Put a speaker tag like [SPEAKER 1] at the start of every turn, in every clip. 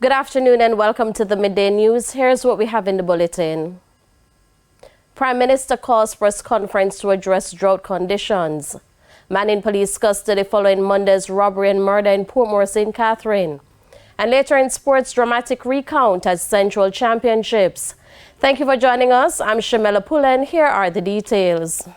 [SPEAKER 1] Good afternoon and welcome to the Midday News. Here's what we have in the bulletin. Prime Minister calls press conference to address drought conditions. Man in police custody following Monday's robbery and murder in Portmore, St. Catherine. And later in sports, dramatic recount at Central Championships. Thank you for joining us. I'm Shamela Pullen. Here are the details.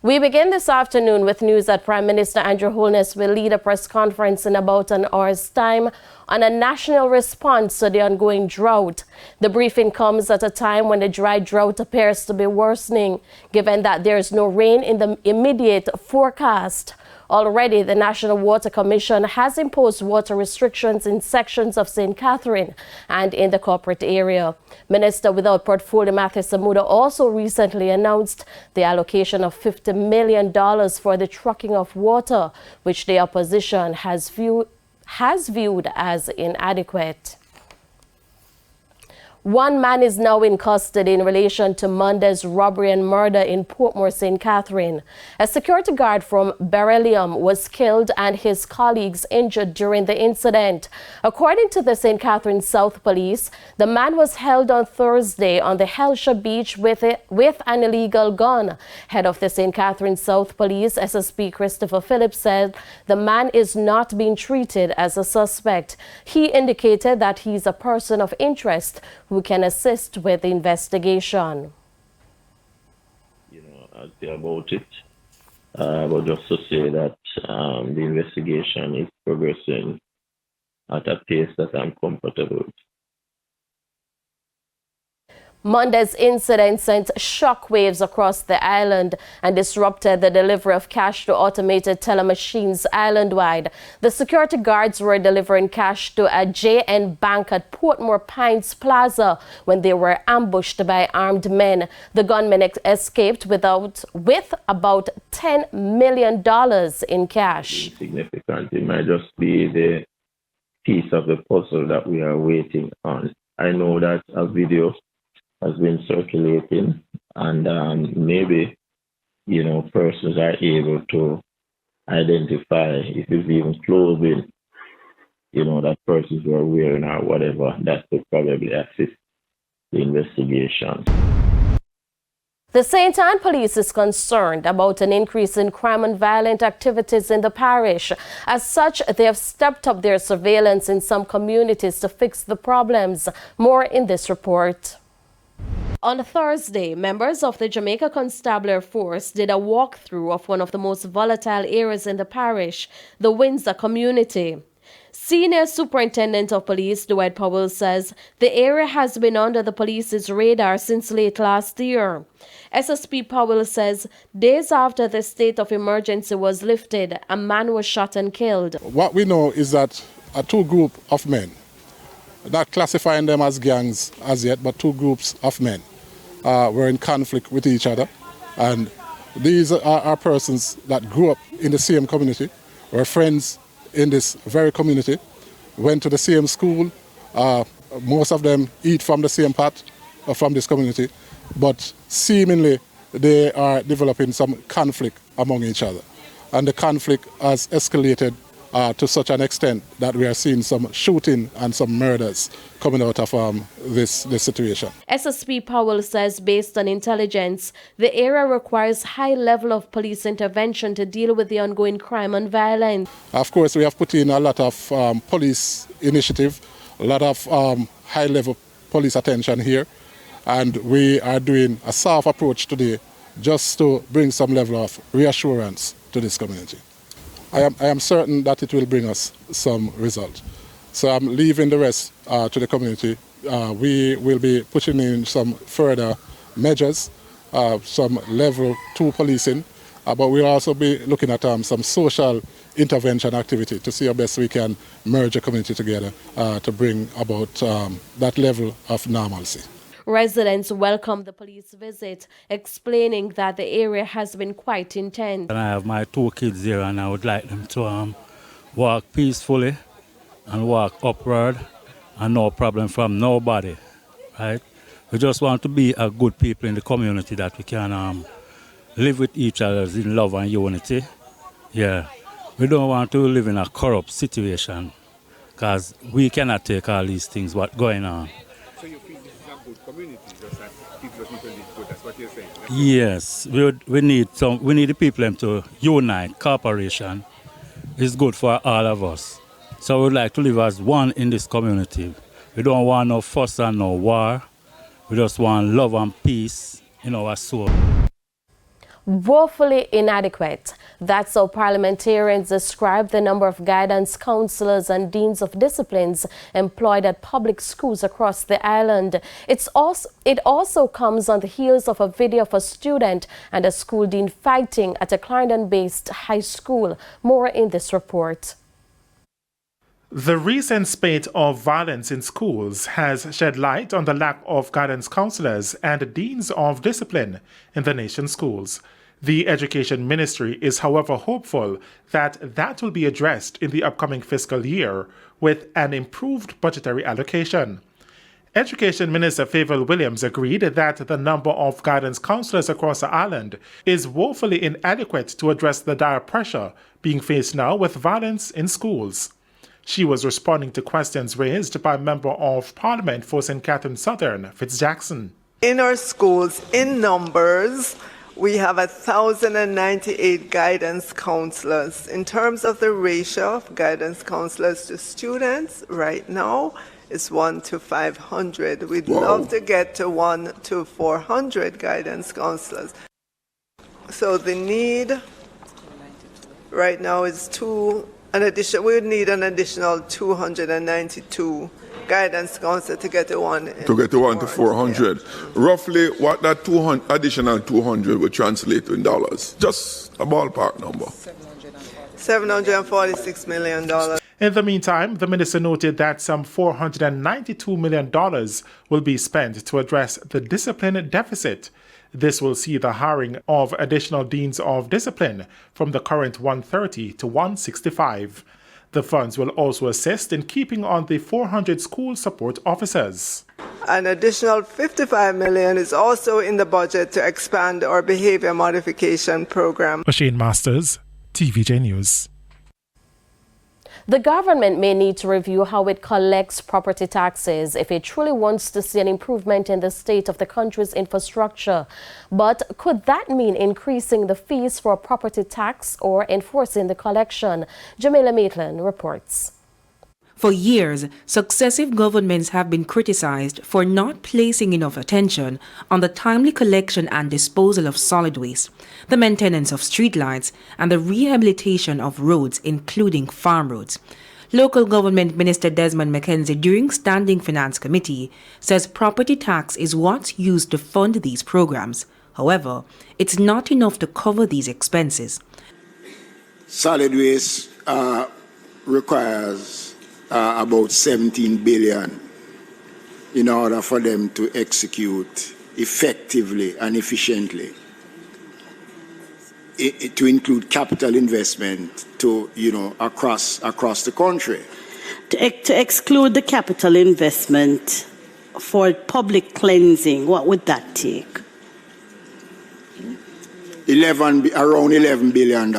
[SPEAKER 1] We begin this afternoon with news that Prime Minister Andrew Holness will lead a press conference in about an hour's time on a national response to the ongoing drought. The briefing comes at a time when the dry drought appears to be worsening, given that there is no rain in the immediate forecast. Already, the National Water Commission has imposed water restrictions in sections of St. Catherine and in the corporate area. Minister without portfolio Matthew Samuda also recently announced the allocation of $50 million for the trucking of water, which the opposition has viewed as inadequate. One man is now in custody in relation to Monday's robbery and murder in Portmore, St. Catherine. A security guard from Beryllium was killed and his colleagues injured during the incident. According to the St. Catherine South Police, the man was held on Thursday on the Helsha Beach with an illegal gun. Head of the St. Catherine South Police, SSP Christopher Phillips, said the man is not being treated as a suspect. He indicated that he's a person of interest who can assist with the investigation.
[SPEAKER 2] I'll say about it, but just to say that the investigation is progressing at a pace that I'm comfortable with.
[SPEAKER 1] Monday's incident sent shockwaves across the island and disrupted the delivery of cash to automated teller machines island-wide. The security guards were delivering cash to a JN Bank at Portmore Pines Plaza when they were ambushed by armed men. The gunmen escaped with about $10 million in cash.
[SPEAKER 2] Significant. It might just be the piece of the puzzle that we are waiting on. I know that a video has been circulating, and maybe, persons are able to identify if it's even clothing, that persons were wearing or whatever, that could probably assist the investigation.
[SPEAKER 1] The St. Ann Police is concerned about an increase in crime and violent activities in the parish. As such, they have stepped up their surveillance in some communities to fix the problems. More in this report. On Thursday, members of the Jamaica Constabulary Force did a walkthrough of one of the most volatile areas in the parish, the Windsor community. Senior Superintendent of Police Dwight Powell says the area has been under the police's radar since late last year. SSP Powell says days after the state of emergency was lifted, a man was shot and killed.
[SPEAKER 3] What we know is that a two group of men, not classifying them as gangs as yet, but two groups of men were in conflict with each other. And these are persons that grew up in the same community, were friends in this very community, went to the same school. Most of them eat from the same pot from this community, but seemingly they are developing some conflict among each other. And the conflict has escalated to such an extent that we are seeing some shooting and some murders coming out of this situation.
[SPEAKER 1] SSP Powell says based on intelligence, the area requires high level of police intervention to deal with the ongoing crime and violence.
[SPEAKER 3] Of course, we have put in a lot of police initiative, a lot of high level police attention here, and we are doing a soft approach today just to bring some level of reassurance to this community. I am certain that it will bring us some result. So I'm leaving the rest to the community. We will be putting in some further measures, some level 2 policing, but we'll also be looking at some social intervention activity to see how best we can merge the community together to bring about that level of normalcy.
[SPEAKER 1] Residents welcomed the police visit, explaining that the area has been quite intense.
[SPEAKER 4] And I have my 2 kids here, and I would like them to walk peacefully and walk upward and no problem from nobody, right? We just want to be a good people in the community, that we can live with each other in love and unity. Yeah, we don't want to live in a corrupt situation. because we cannot take all these things what's going on.
[SPEAKER 5] So you feel this is a good community, just that people just need to live good, that's what you're saying?
[SPEAKER 4] Yes, we need the people them to unite. Cooperation is good for all of us. So we'd like to live as one in this community. We don't want no fuss and no war. We just want love and peace in our soul.
[SPEAKER 1] Woefully inadequate. That's how parliamentarians describe the number of guidance counselors and deans of disciplines employed at public schools across the island. It also comes on the heels of a video of a student and a school dean fighting at a Clarendon-based high school. More in this report.
[SPEAKER 6] The recent spate of violence in schools has shed light on the lack of guidance counselors and deans of discipline in the nation's schools. The Education Ministry is, however, hopeful that will be addressed in the upcoming fiscal year with an improved budgetary allocation. Education Minister Favour Williams agreed that the number of guidance counselors across the island is woefully inadequate to address the dire pressure being faced now with violence in schools. She was responding to questions raised by Member of Parliament for St. Catherine Southern, Fitzjackson.
[SPEAKER 7] In our schools, in numbers, we have 1,098 guidance counselors. In terms of the ratio of guidance counselors to students, right now, it's 1 to 500. We'd love to get to 1 to 400 guidance counselors. So the need right now is we would need an additional 292 guidance counselors to get to 1
[SPEAKER 8] to 400. Yeah. Roughly what that additional 200 would translate to in dollars. Just a ballpark number.
[SPEAKER 7] $746 million.
[SPEAKER 6] In the meantime, the minister noted that some $492 million will be spent to address the discipline deficit. This will see the hiring of additional deans of discipline from the current 130 to 165. The funds will also assist in keeping on the 400 school support officers.
[SPEAKER 7] An additional $55 million is also in the budget to expand our behavior modification program.
[SPEAKER 6] Shane Masters, TVJ News.
[SPEAKER 1] The government may need to review how it collects property taxes if it truly wants to see an improvement in the state of the country's infrastructure. But could that mean increasing the fees for property tax or enforcing the collection? Jamila Maitland reports.
[SPEAKER 9] For years, successive governments have been criticized for not placing enough attention on the timely collection and disposal of solid waste, the maintenance of streetlights, and the rehabilitation of roads, including farm roads. Local Government Minister Desmond McKenzie, during Standing Finance Committee, says property tax is what's used to fund these programs. However, it's not enough to cover these expenses.
[SPEAKER 10] Solid waste requires about 17 billion in order for them to execute effectively and efficiently. To include capital investment across the country.
[SPEAKER 11] To exclude the capital investment for public cleansing, what would that take?
[SPEAKER 10] Around $11 billion.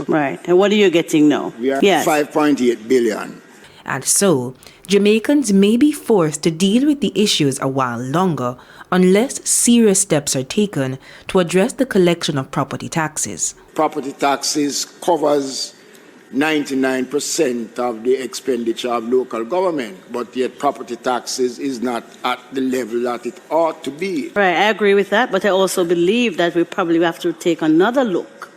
[SPEAKER 11] Right. And what are you getting now?
[SPEAKER 10] We are 5.8 billion.
[SPEAKER 9] And so, Jamaicans may be forced to deal with the issues a while longer unless serious steps are taken to address the collection of property taxes.
[SPEAKER 10] Property taxes covers 99% of the expenditure of local government, but yet property taxes is not at the level that it ought to be.
[SPEAKER 11] Right, I agree with that, but I also believe that we probably have to take another look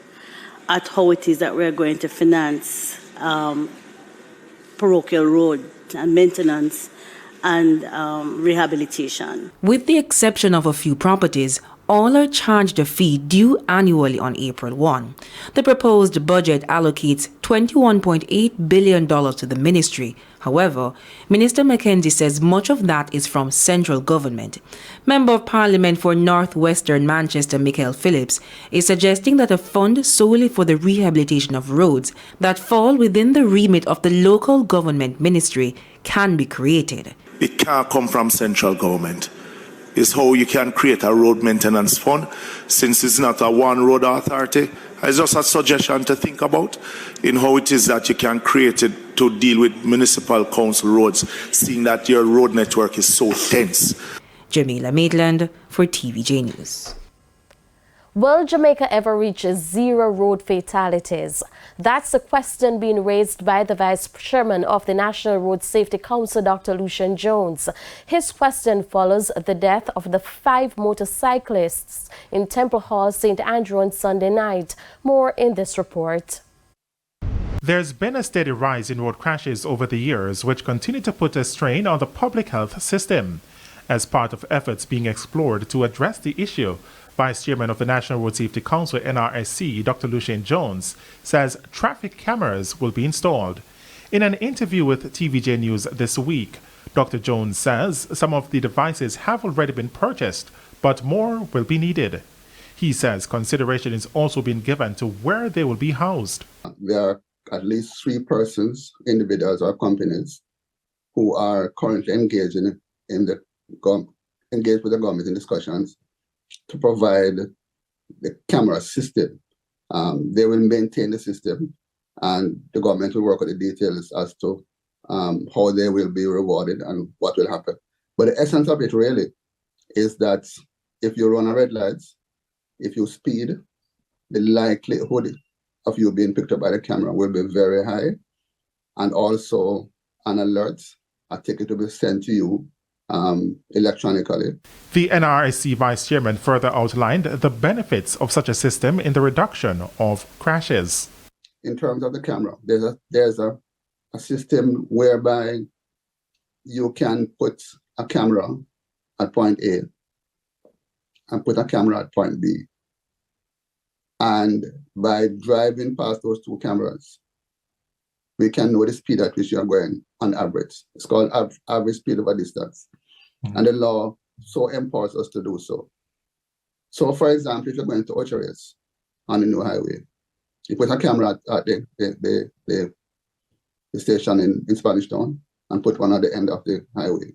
[SPEAKER 11] at how it is that we're going to finance parochial road and maintenance and rehabilitation.
[SPEAKER 9] With the exception of a few properties, all are charged a fee due annually on April 1. The proposed budget allocates $21.8 billion to the ministry. However, Minister McKenzie says much of that is from central government. Member of Parliament for Northwestern Manchester, Michael Phillips, is suggesting that a fund solely for the rehabilitation of roads that fall within the remit of the local government ministry can be created.
[SPEAKER 12] It can't come from central government. is how you can create a road maintenance fund, since it's not a one road authority. It's just a suggestion to think about in how it is that you can create it to deal with municipal council roads, seeing that your road network is so dense.
[SPEAKER 9] Jamila Maitland for TVJ News.
[SPEAKER 1] Will Jamaica ever reach zero road fatalities? That's the question being raised by the Vice Chairman of the National Road Safety Council, Dr. Lucian Jones. His question follows the death of the 5 motorcyclists in Temple Hall, St. Andrew on Sunday night. More in this report.
[SPEAKER 6] There's been a steady rise in road crashes over the years, which continue to put a strain on the public health system. As part of efforts being explored to address the issue, Vice Chairman of the National Road Safety Council, NRSC, Dr. Lucian Jones, says traffic cameras will be installed. In an interview with TVJ News this week, Dr. Jones says some of the devices have already been purchased, but more will be needed. He says consideration is also being given to where they will be housed.
[SPEAKER 13] There are at least 3 persons, individuals or companies, who are currently engaged with the government in discussions to provide the camera system. They will maintain the system, and the government will work on the details as to how they will be rewarded and what will happen. But the essence of it really is that if you run a red lights, if you speed, the likelihood of you being picked up by the camera will be very high, and also an alert, a ticket will be sent to you electronically.
[SPEAKER 6] The NRSC Vice Chairman further outlined the benefits of such a system in the reduction of crashes.
[SPEAKER 13] In terms of the camera, there's a system whereby you can put a camera at point A and put a camera at point B. And by driving past those 2 cameras, we can know the speed at which you are going on average. It's called average speed over distance. And the law so empowers us to do so. So, for example, if you're going to Ocho-Race on the new highway, you put a camera at the station in Spanish Town and put one at the end of the highway.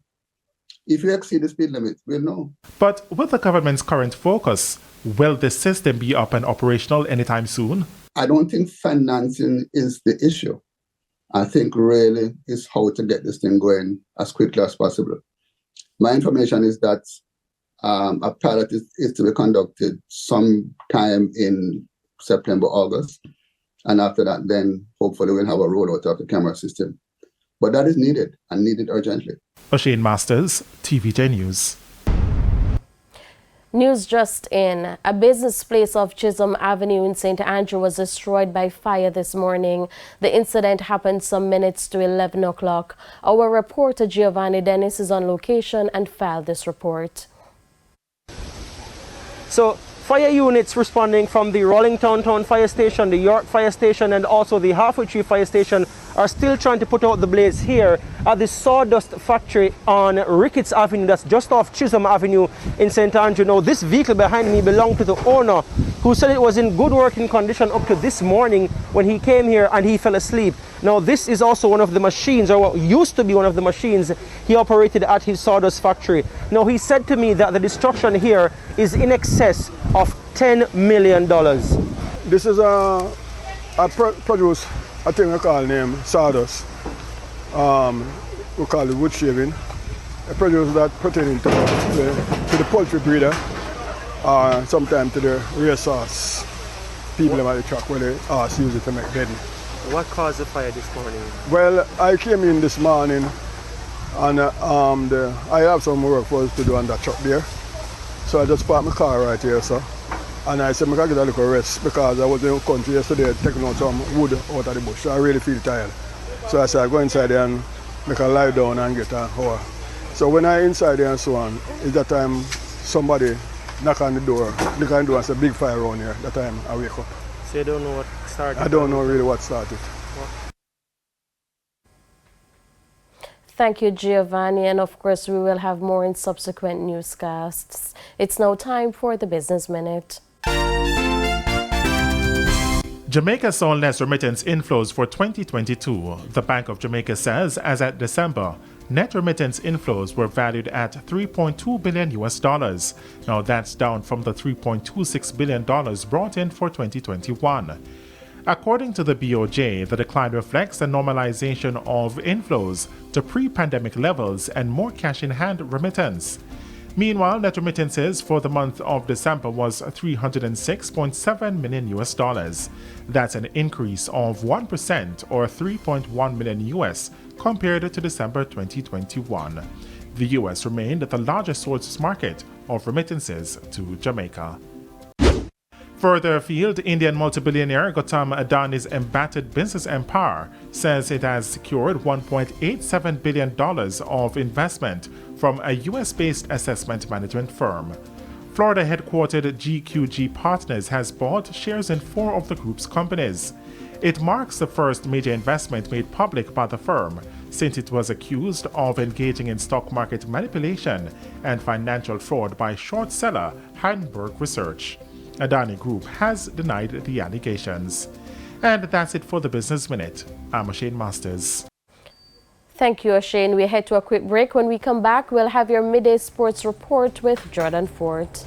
[SPEAKER 13] If you exceed the speed limit, we'll know.
[SPEAKER 6] But with the government's current focus, will the system be up and operational anytime soon?
[SPEAKER 13] I don't think financing is the issue. I think really is how to get this thing going as quickly as possible. My information is that a pilot is to be conducted sometime in September, August. And after that, then hopefully we'll have a rollout of the camera system. But that is needed, and needed urgently.
[SPEAKER 6] O'Shane Masters, TVJ News.
[SPEAKER 1] News just in. A business place off Chisholm Avenue in St. Andrew was destroyed by fire this morning. The incident happened some minutes to 11 o'clock. Our reporter Giovanni Dennis is on location and filed this report.
[SPEAKER 14] So, fire units responding from the Rollington Town Fire Station, the York Fire Station, and also the Halfway Tree Fire Station are still trying to put out the blaze here at the Sawdust Factory on Ricketts Avenue, that's just off Chisholm Avenue in St. Andrew. Now, this vehicle behind me belonged to the owner, who said it was in good working condition up to this morning when he came here and he fell asleep. Now, this is also one of the machines, or what used to be one of the machines he operated at his Sawdust Factory. Now, he said to me that the destruction here is in excess of $10 million.
[SPEAKER 15] This is a produce, a thing we call named Sawdust. We call it wood shaving. A produce that pertaining to the poultry breeder, or sometimes to the racehorse people at the track where the horse use it to make bedding.
[SPEAKER 14] What caused the fire this morning?
[SPEAKER 15] Well, I came in this morning and I have some work for us to do on that truck there. So I just parked my car right here, sir. And I said, I can get a little rest because I was in the country yesterday taking out some wood out of the bush. So I really feel tired. So I said, I go inside there and make a lie down and get an hour. So when I inside there and so on, it's that time somebody knock on the door and say, big fire around here. That time I wake up.
[SPEAKER 14] So you don't know what started?
[SPEAKER 15] I don't know really what started.
[SPEAKER 1] Thank you, Giovanni, and of course we will have more in subsequent newscasts. It's now time for the Business Minute.
[SPEAKER 6] Jamaica saw less remittance inflows for 2022. The Bank of Jamaica says, as at December, net remittance inflows were valued at $3.2 billion. Now that's down from the $3.26 billion brought in for 2021. According to the BOJ, the decline reflects a normalization of inflows to pre-pandemic levels and more cash-in-hand remittance. Meanwhile, net remittances for the month of December was $306.7 million. That's an increase of 1% or $3.1 million compared to December 2021. The U.S. remained the largest source market of remittances to Jamaica. Further afield, Indian multi-billionaire Gautam Adani's embattled business empire says it has secured $1.87 billion of investment from a U.S.-based assessment management firm. Florida-headquartered GQG Partners has bought shares in 4 of the group's companies. It marks the first major investment made public by the firm since it was accused of engaging in stock market manipulation and financial fraud by short seller Heidenberg Research. Adani Group has denied the allegations. And that's it for the Business Minute. I'm Shane Masters.
[SPEAKER 1] Thank you, Shane. We head to a quick break. When we come back, we'll have your midday sports report with Jordan Fort.